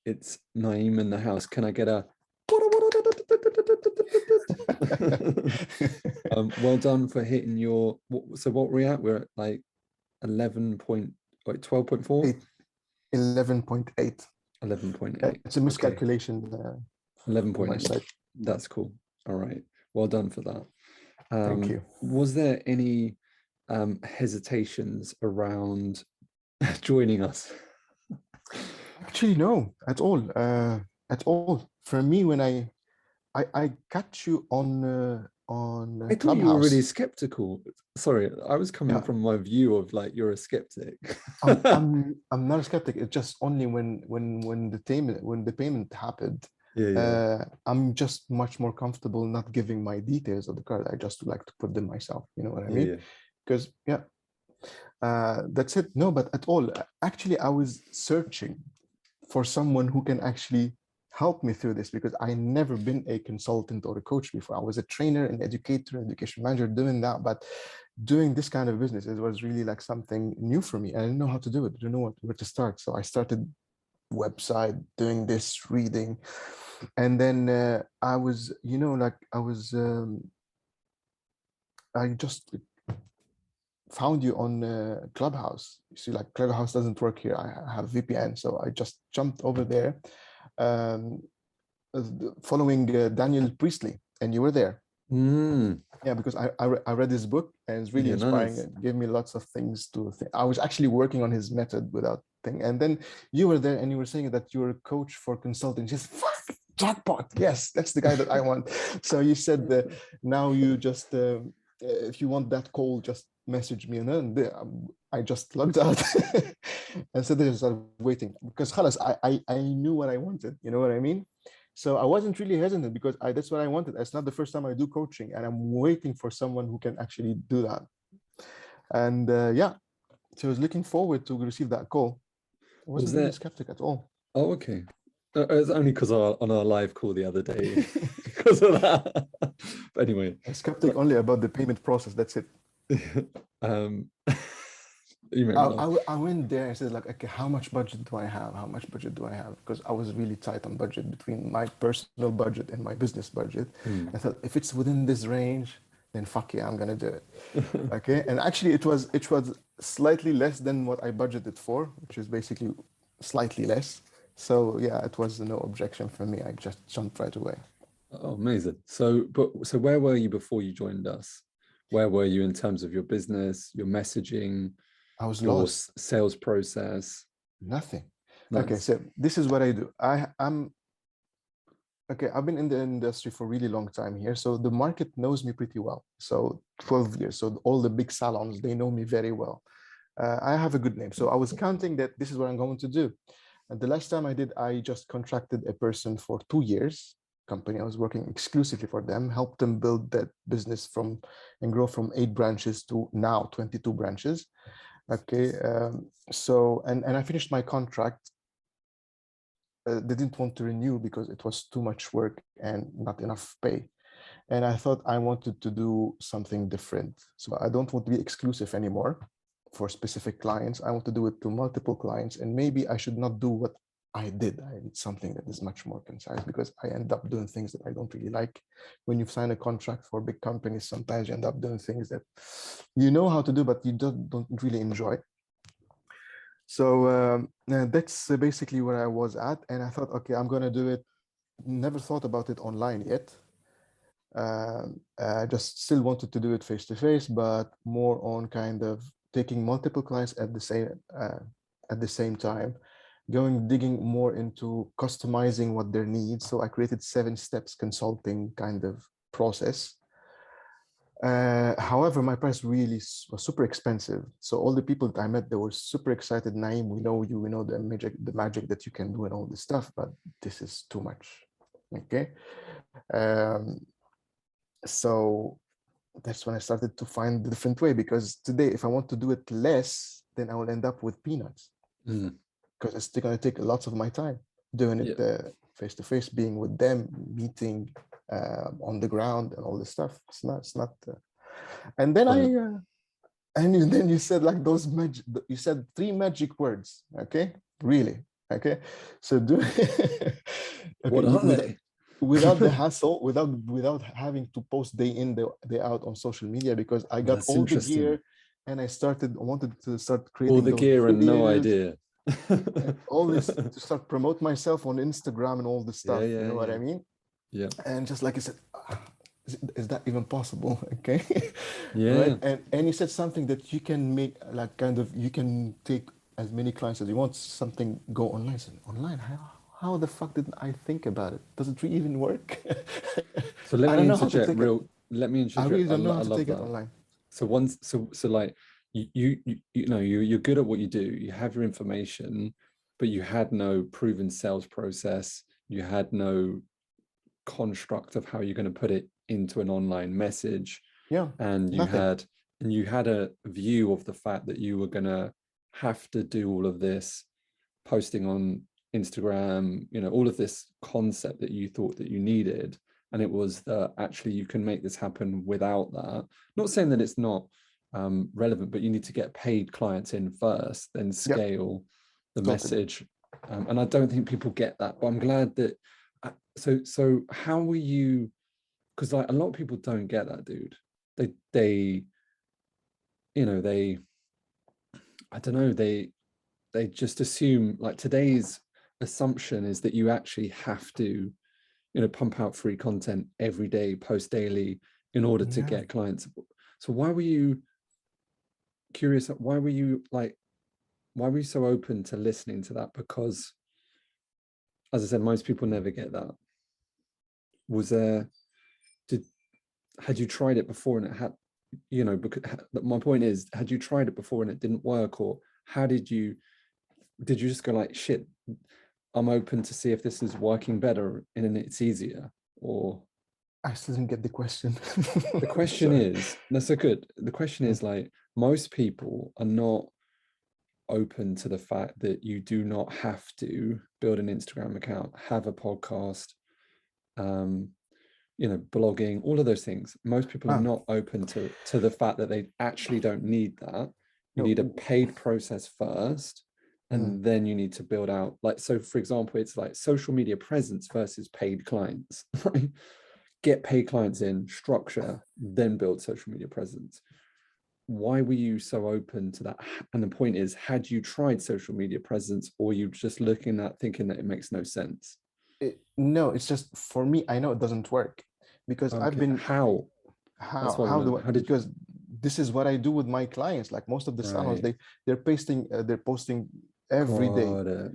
It's Naim in the house. Can I get a well done for hitting your so what were we at? We're at like 11 point like 12.4? 11.8. 11.8. It's a miscalculation on my 11.8. side. That's cool. All right. Well done for that. Thank you. Was there any hesitations around joining us? Actually, no, at all. At all. For me, when I catch you on I thought you were Clubhouse. really skeptical. Sorry, I was coming from my view of like you're a skeptic. I'm not a skeptic. It's just only when the payment happened. I'm just much more comfortable not giving my details of the card. I just like to put them myself. You know what I mean? Because that's it. No, but at all. Actually, I was searching for someone who can actually help me through this, because I never been a consultant or a coach before. I was a trainer, an educator, education manager doing that, but doing this kind of business, it was really like something new for me. I didn't know how to do it. I didn't know where to start. So I started website, doing this, reading. And then I was, I just found you on Clubhouse. You see, like Clubhouse doesn't work here. I have VPN. So I just jumped over there, following Daniel Priestley, and you were there. Yeah, because I read his book, and it's really inspiring. Nice. It gave me lots of things to think. I was actually working on his method without thing. And then you were there, and you were saying that you're a coach for consulting. Just fuck, jackpot. Yes, that's the guy that I want. So you said that now you just, if you want that call, just message me. And then I just logged out and said, I started waiting, because khalas, I knew what I wanted. You know what I mean? So I wasn't really hesitant, because that's what I wanted. It's not the first time I do coaching, and I'm waiting for someone who can actually do that. And so I was looking forward to receive that call. I wasn't really skeptic at all. Oh, okay. It's only because on our live call the other day, because of that. But anyway, I'm skeptic only about the payment process. That's it. I went there and said, like, okay, how much budget do I have? How much budget do I have? Because I was really tight on budget between my personal budget and my business budget. I thought, if it's within this range, then fuck yeah, I'm gonna do it. Okay, and actually it was slightly less than what I budgeted for, which is basically slightly less. So yeah, it was no objection for me. I just jumped right away. Oh, amazing. So where were you before you joined us? Where were you in terms of your business, your messaging? I was lost. Sales process? Nothing. Nice. Okay, so this is what I do. I'm okay. I've been in the industry for a really long time here, so the market knows me pretty well. So 12 years. So all the big salons, they know me very well. I have a good name. So I was counting that this is what I'm going to do. And the last time I did, I just contracted a person for 2 years. Company, I was working exclusively for them, helped them build that business and grow from 8 branches to now 22 branches. Okay, so and I finished my contract. They didn't want to renew because it was too much work and not enough pay. And I thought I wanted to do something different. So I don't want to be exclusive anymore for specific clients. I want to do it to multiple clients, and maybe I should not do what I did. I did something that is much more concise, because I end up doing things that I don't really like. When you sign a contract for big companies, sometimes you end up doing things that you know how to do, but you don't really enjoy. So that's basically where I was at. And I thought, okay, I'm going to do it. Never thought about it online yet. I just still wanted to do it face-to-face, but more on kind of taking multiple clients at the same time, digging more into customizing what their needs. So I created 7 steps consulting kind of process. However, my price really was super expensive. So all the people that I met, they were super excited. Naim, we know you, we know the magic that you can do and all this stuff, but this is too much. Okay. So that's when I started to find the different way, because today, if I want to do it less, then I will end up with peanuts. Because it's still going to take lots of my time doing it face-to-face, being with them, meeting on the ground and all this stuff. It's not. And then and then you said like you said 3 magic words. Okay, really. Okay, so do What are they? without the hassle, without having to post day in day out on social media, because I got That's all the interesting. gear and I wanted to start All creating the those gear and no videos, idea. all this to start promote myself on Instagram and all this Yeah, stuff. You yeah, know what yeah. I mean? Yeah. And just like I said, is that even possible? Okay, right? Yeah. And he said something that you can make, like, kind of, you can take as many clients as you want. Something go online. I said, online? How the fuck didn't I think about it? Does it really even work? So let I me don't know how to interject take it. real. Let me I interject. really don't know how I to love take it that. online. So once, so like you know you're good at what you do. You have your information, but you had no proven sales process. You had no construct of how you're going to put it into an online message, Yeah, and nothing. you had a view of the fact that you were going to have to do all of this posting on Instagram, you know, all of this concept that you thought that you needed. And it was that actually you can make this happen without that. Not saying that it's not relevant, but you need to get paid clients in first, then Yep, scale the totally. message. And I don't think people get that, but I'm glad that. So how were you? Because like a lot of people don't get that, dude. They you know I don't know they just assume like today's assumption is that you actually have to, you know, pump out free content every day, post daily in order to Yeah. get clients. So why were you curious? Why were you so open to listening to that? Because as I said, most people never get that. Was there, did, had you tried it before and it had, you know, because my point is, had you tried it before and it didn't work, or how did you just go like, shit, I'm open to see if this is working better and it's easier? Or I still didn't get the question. the question Sorry. is, that's so good. The question Mm. is like, most people are not open to the fact that you do not have to build an Instagram account, have a podcast, um, you know, blogging, all of those things. Most people are Ah, not open to the fact that they actually don't need that. You need a no. paid process first, Mm. and then you need to build out, like, so for example, it's like social media presence versus paid clients, right? Get paid clients in, structure, then build social media presence. Why were you so open to that? And the point is, had you tried social media presence, or you just looking at thinking that it makes no sense? No, it's just for me, I know it doesn't work because I've Okay, been, how? That's what I how want to do know. How did you? because this is what I do with my clients. Like most of the salons, Right, they're posting every day. got it.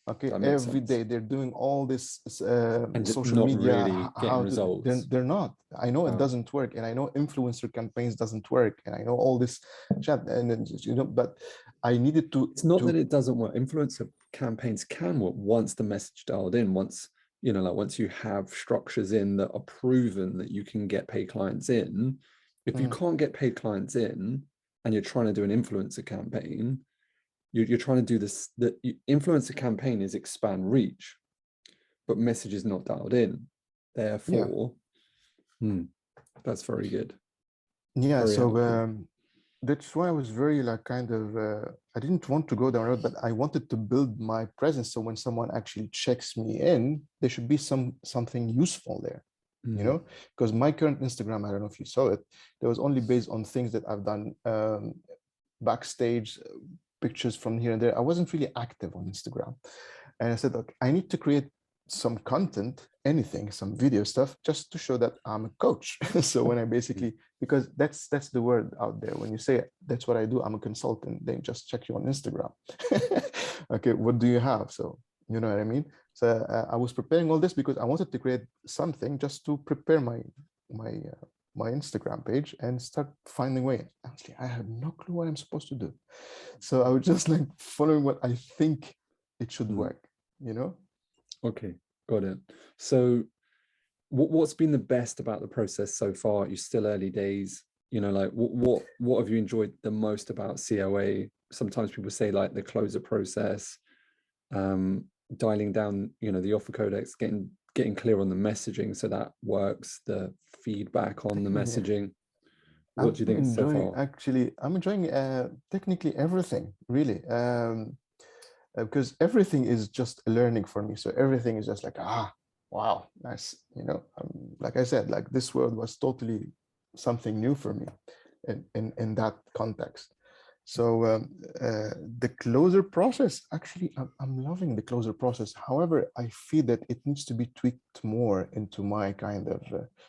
Okay, That makes every sense. day they're doing all this And social not media. really getting How to results. they're not. I know it Wow. doesn't work, and I know influencer campaigns doesn't work, and I know all this chat, and then, you know, but I needed It's not that to it doesn't work. Influencer campaigns can work once the message dialed in, once, you know, like once you have structures in that are proven that you can get paid clients in. If you mm, can't get paid clients in and you're trying to do an influencer campaign, you're trying to do this. The influencer campaign is expand reach, but message is not dialed in. yeah. Therefore, that's very good. Yeah, Very so helpful. that's why I was very, like, kind of I didn't want to go down road, but I wanted to build my presence so when someone actually checks me in, there should be something useful there, you Mm. know? Because my current Instagram, I don't know if you saw it, there was only based on things that I've done backstage, pictures from here and there. I wasn't really active on Instagram. And I said, okay, I need to create some content, anything, some video stuff, just to show that I'm a coach. So when I basically, because that's the word out there. When you say that's what I do, I'm a consultant, they just check you on Instagram. Okay, what do you have? So you know what I mean? So I was preparing all this because I wanted to create something just to prepare my my Instagram page and start finding way. Actually, I had no clue what I'm supposed to do. So I was just like following what I think it should Mm. work, you know? Okay, got it. So what's been the best about the process so far? You're still early days, you know, like what have you enjoyed the most about COA? Sometimes people say like the closer process, um, dialing down, you know, the offer codex, getting clear on the messaging so that works, the feedback on the Yeah. messaging. What I'm do you think so enjoying, far? actually, I'm enjoying technically everything, really. because everything is just learning for me. So everything is just like, wow, nice. Like I said, like this world was totally something new for me in that context. So the closer process, actually, I'm loving the closer process. However, I feel that it needs to be tweaked more into my kind of,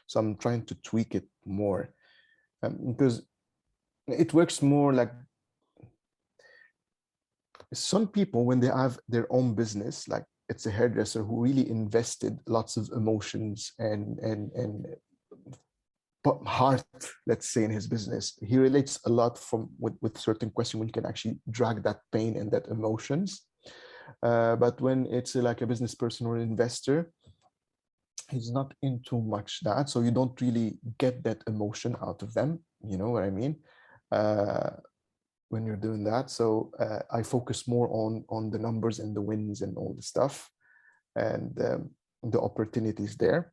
so I'm trying to tweak it more because it works more like some people, when they have their own business, like it's a hairdresser who really invested lots of emotions and heart, let's say, in his business. He relates a lot with certain questions when you can actually drag that pain and that emotions. But when it's like a business person or an investor, he's not into much that. So you don't really get that emotion out of them. You know what I mean? When you're doing that. So I focus more on the numbers and the wins and all the stuff and the opportunities there.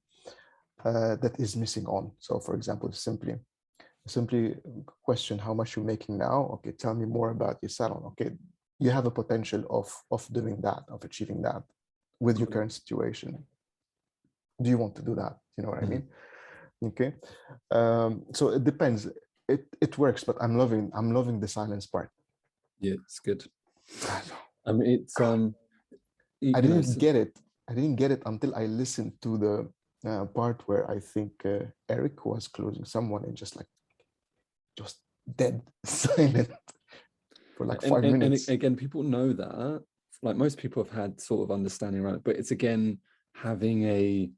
That is missing on. So for example, simply question how much you're making now. Okay, tell me more about your salon. Okay, you have a potential of doing that, of achieving that with your current situation. Do you want to do that? You know what I mean? Okay. So it depends. It works, but I'm loving the silence part. Yeah, it's good. I mean, it's I didn't get it. I didn't get it until I listened to the part where I think Eric was closing someone and just dead silent for like 5 minutes. And again, people know that. Like most people have had sort of understanding around it, but it's again having a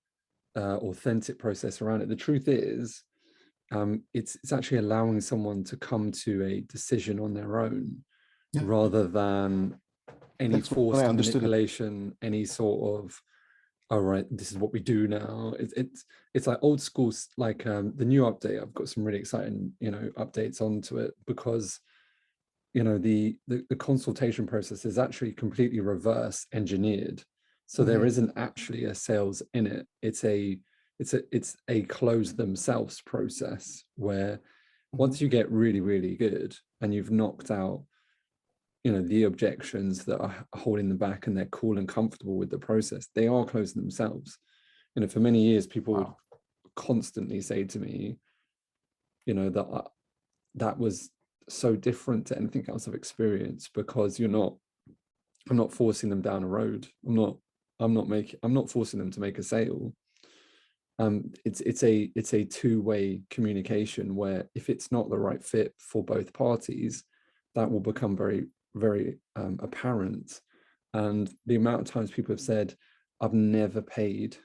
authentic process around it. The truth is, it's actually allowing someone to come to a decision on their own, rather than any forced manipulation, any sort of, all right, this is what we do now. It's like old school, like the new update. I've got some really exciting, updates onto it, because the consultation process is actually completely reverse engineered. So there isn't actually a sales in it. It's a close themselves process where once you get really, really good and you've knocked out the objections that are holding them back, and they're cool and comfortable with the process, they are closing themselves. For many years, people would constantly say to me, that was so different to anything else I've experienced, because I'm not forcing them down a road. I'm not forcing them to make a sale. It's a two-way communication, where if it's not the right fit for both parties, that will become very, very apparent. And the amount of times people have said, I've never paid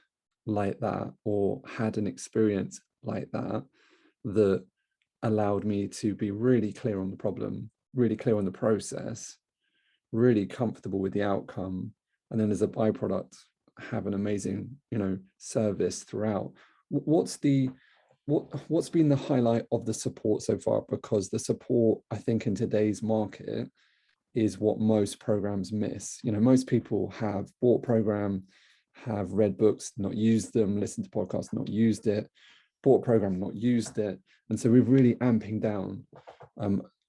like that, or had an experience like that allowed me to be really clear on the problem, really clear on the process, really comfortable with the outcome, and then as a byproduct have an amazing service throughout. What's been the highlight of the support so far? Because the support, I think, in today's market is what most programs miss. Most people have bought program, have read books, not used them, listened to podcasts, not used it, bought program, not used it. And so we're really amping down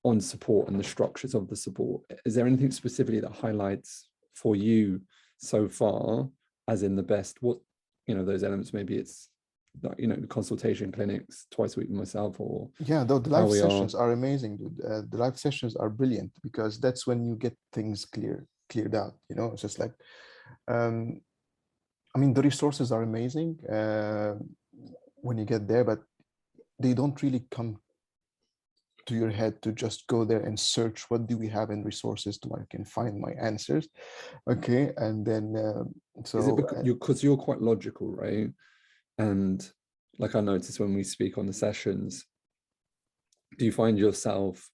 on support and the structures of the support. Is there anything specifically that highlights for you so far, as in the best, what those elements? Maybe it's the consultation clinics twice a week with myself, or the live sessions are amazing, dude. The live sessions are brilliant, because that's when you get things cleared out. It's just like the resources are amazing when you get there, but they don't really come to your head to just go there and search what do we have in resources to I can find my answers. Okay. And then so is it because you're quite logical, right? And like I noticed when we speak on the sessions, do you find yourself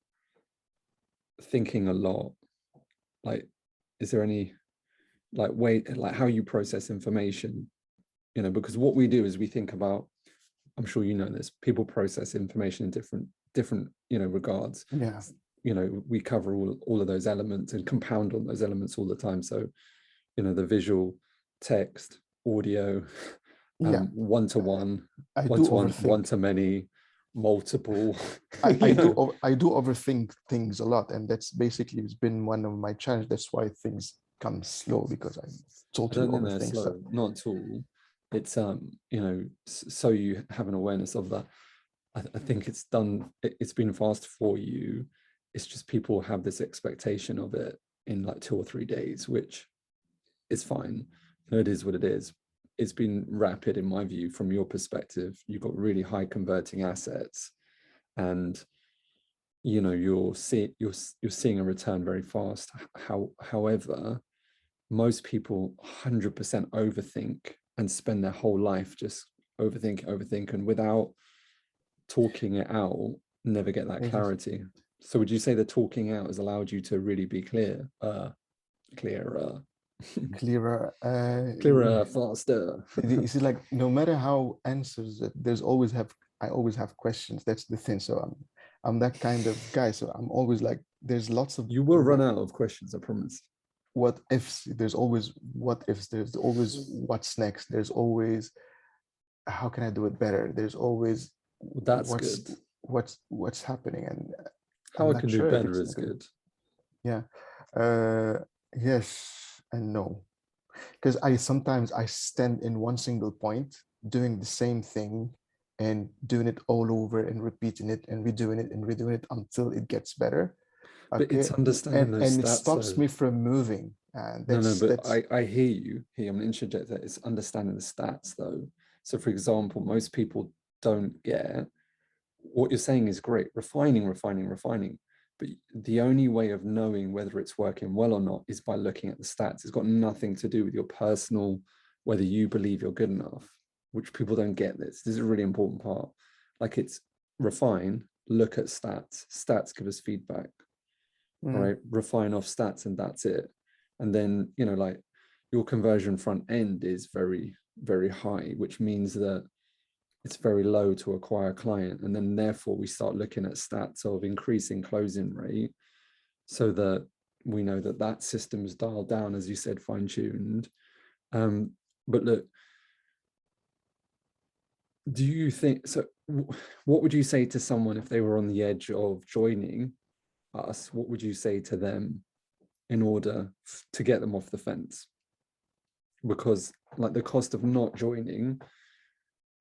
thinking a lot? Like, is there any way, how you process information? Because what we do is we think about, I'm sure you know this, people process information in different regards. Yeah. We cover all of those elements and compound on those elements all the time. So the visual, text, audio, one-to-one, one-to-many, multiple. I do overthink things a lot, and that's basically, it's been one of my challenges. That's why things come slow because I I totally don't think they're overthink stuff. slow, not at all. It's you know, so you have an awareness of that. I think it's done. It's been fast for you. It's just people have this expectation of it in like 2 or 3 days, which is fine. It is what it is. It's been rapid in my view. From your perspective, you've got really high converting assets, and you know you're seeing a return very fast. However, most people 100% overthink and spend their whole life just overthink, and without talking it out, never get that clarity. So would you say the talking out has allowed you to really be clearer, Clearer. clearer, faster? You see, like no matter how answers it, I always have questions. That's the thing. So I'm that kind of guy. So I'm always like, there's lots of You will run out of questions, I promise. what ifs. There's always what ifs. There's always what's next. There's always how can I do it better. There's always Well, that's good. what's happening, and How I'm I not can do sure if better it's is good. Yeah. Yes and no. Because sometimes I stand in one single point doing the same thing and doing it all over and repeating it and redoing it until it gets better. But Okay. it's understanding those And it stats stops though. me from moving. And No, but that's I hear you. I'm an interjector. It's understanding the stats though. So for example, most people don't get what you're saying is great, refining. But the only way of knowing whether it's working well or not is by looking at the stats. It's got nothing to do with your personal, whether you believe you're good enough, which people don't get this. This is a really important part. Like it's refine, look at stats. Stats give us feedback. All right, refine off stats and that's it. And then, you know, like your conversion front end is very, very high, which means that it's very low to acquire a client. And then therefore we start looking at stats of increasing closing rate so that we know that that system is dialed down, as you said, fine-tuned. But look, do you think, so what would you say to someone if they were on the edge of joining us? What would you say to them in order to get them off the fence? Because like the cost of not joining,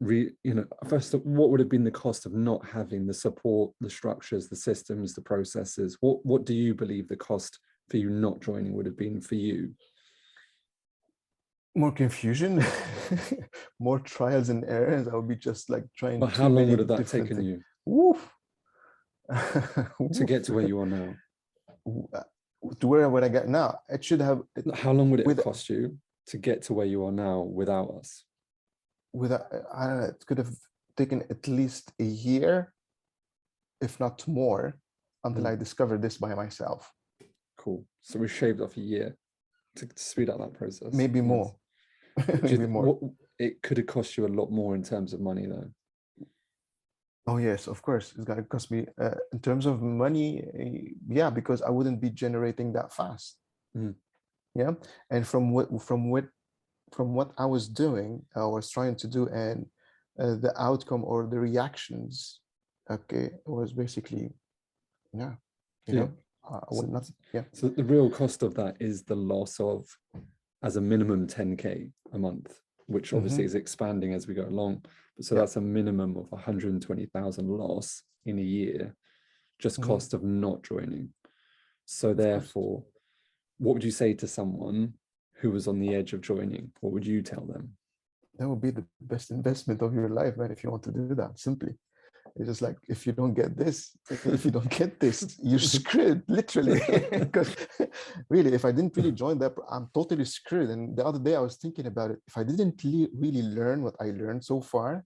you know, first, what would have been the cost of not having the support, the structures, the systems, the processes? What do you believe the cost for you not joining would have been for you? more confusion, more trials and errors. I would be just like trying But how too long many would have that different taken things. you Woof. to get to where you are now? To where would I get now? It should have. How long would it have cost you to get to where you are now without us? Without, I don't know, it could have taken at least a year, if not more, until I discovered this by myself. Cool. So we shaved off a year to speed up that process. Maybe more. Maybe more. It could have cost you a lot more in terms of money, though. Oh yes, of course. It's gonna cost me in terms of money. Yeah, because I wouldn't be generating that fast. Yeah, and from what I was doing, I was trying to do, and the outcome or the reactions, okay, was basically, yeah, you know, I would not, yeah. So the real cost of that is the loss of, as a minimum, 10K a month, which obviously is expanding as we go along. So that's a minimum of 120,000 loss in a year, just cost of not joining. So therefore, what would you say to someone who was on the edge of joining? What would you tell them? That would be the best investment of your life, man, if you want to do that, simply. It's just like, if you don't get this, you're screwed, literally. Because really, if I didn't really join that, I'm totally screwed. And the other day I was thinking about it. If I didn't really learn what I learned so far,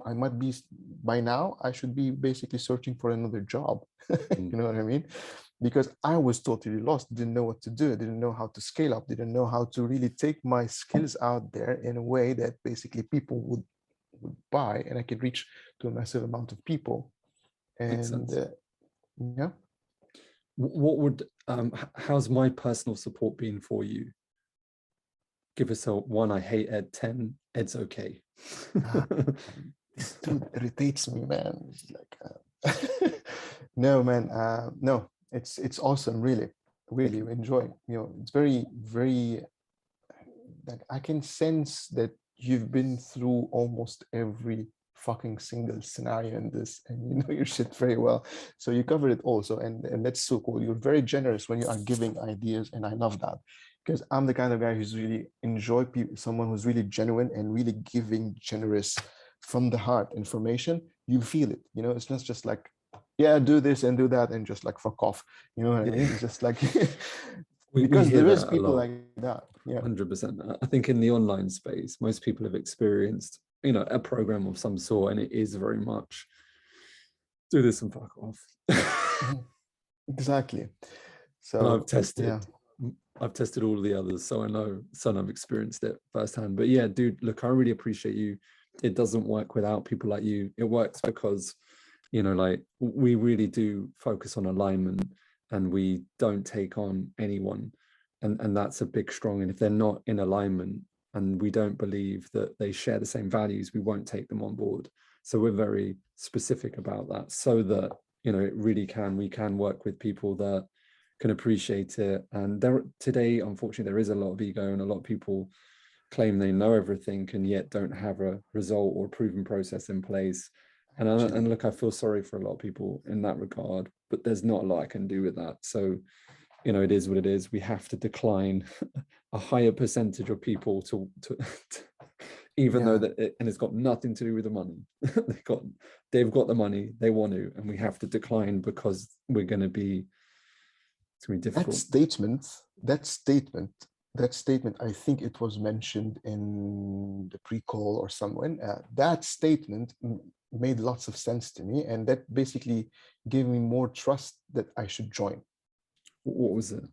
I might be, by now, I should be basically searching for another job. You know what I mean? Because I was totally lost, didn't know what to do, didn't know how to scale up, didn't know how to really take my skills out there in a way that basically people would buy, and I could reach to a massive amount of people. And yeah. What would, how's my personal support been for you? Give us a 1, I hate Ed, 10, Ed's okay. This dude irritates me, man. It's like, no, man, no, it's awesome, really. really enjoy. You know, it's very, very, like, I can sense that you've been through almost every fucking single scenario in this, and you know your shit very well. So you covered it also, and that's so cool. You're very generous when you are giving ideas, and I love that, because I'm the kind of guy who's really enjoy people, someone who's really genuine and really giving generous from the heart information. You feel it, you know. It's not just like, yeah, do this and do that and just like fuck off, you know what I mean? It's just like we because hear there is that a people lot. like that. Yeah. 100%. I think in the online space, most people have experienced, a program of some sort, and it is very much do this and fuck off. Mhm. Exactly. And So yeah. I've tested all of the others, so I know, so I've experienced it firsthand. But yeah, dude, look, I really appreciate you. It doesn't work without people like you. It works because, like we really do focus on alignment, and we don't take on anyone. And that's a big strong. And if they're not in alignment and we don't believe that they share the same values, we won't take them on board. So we're very specific about that, so that, we can work with people that can appreciate it. And today, unfortunately, there is a lot of ego, and a lot of people claim they know everything and yet don't have a result or proven process in place. And look, I feel sorry for a lot of people in that regard, but there's not a lot I can do with that. So, it is what it is. We have to decline a higher percentage of people to even though Yeah. that and it's got nothing to do with the money. they've got the money, they want to, and we have to decline because we're going to be, it's going to be That difficult. statement, I think it was mentioned in the pre-call or someone. That statement made lots of sense to me, and that basically gave me more trust that I should join. What was it?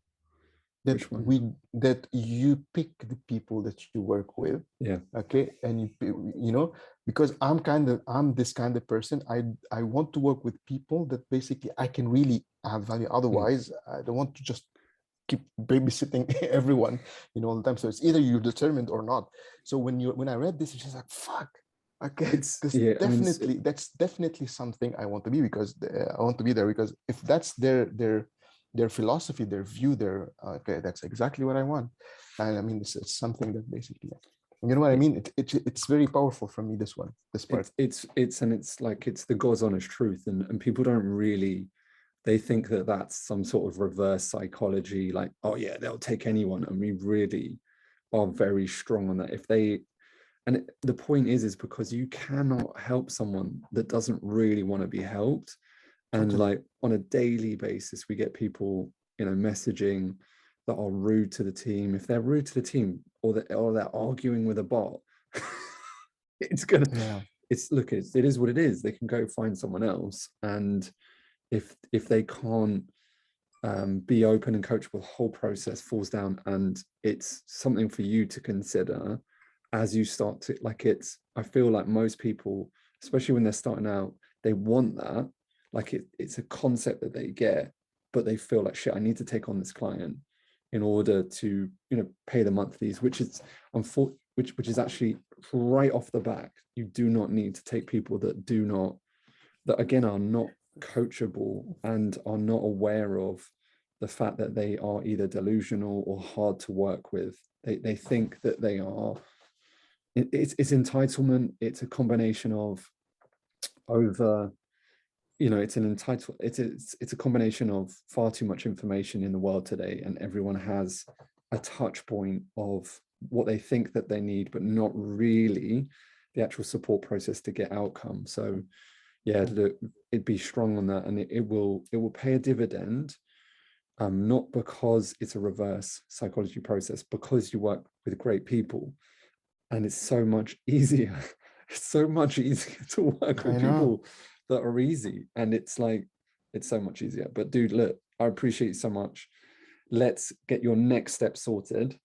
That Which one? that you pick the people that you work with. Yeah. Okay. And you know, because I'm this kind of person. I want to work with people that basically I can really add value. Otherwise, I don't want to just keep babysitting everyone, all the time. So it's either you're determined or not. So when I read this, it's just like, fuck. Okay, It's this yeah. definitely that's definitely something I want to be, because I want to be there, because if that's their philosophy, their view, their okay, that's exactly what I want. And I mean, it's something that basically, you know what I mean? It's very powerful for me, this part. It's like, it's the God's honest truth, and people don't really, they think that that's some sort of reverse psychology, like, oh yeah, they'll take anyone, and we really are very strong on that. The point is because you cannot help someone that doesn't really want to be helped. And Totally. like on a daily basis, we get people, messaging that are rude to the team. If they're rude to the team, or they're arguing with a bot, it's gonna, Yeah. it is what it is. They can go find someone else. And if they can't be open and coachable, the whole process falls down. And it's something for you to consider as you start to, like, I feel like most people, especially when they're starting out, they want that, like it's a concept that they get, but they feel like, shit, I need to take on this client in order to, pay the monthlies, which is which is actually right off the back. You do not need to take people that again are not coachable and are not aware of the fact that they are either delusional or hard to work with. They think that they are, it's entitlement. It's a combination of over, it's a combination of far too much information in the world today, and everyone has a touch point of what they think that they need, but not really the actual support process to get outcome. So yeah, look, it'd be strong on that, and it will pay a dividend, not because it's a reverse psychology process, because you work with great people, and it's so much easier. It's so much easier to work I with know. people that are easy, and it's so much easier. But dude, look, I appreciate you so much. Let's get your next step sorted.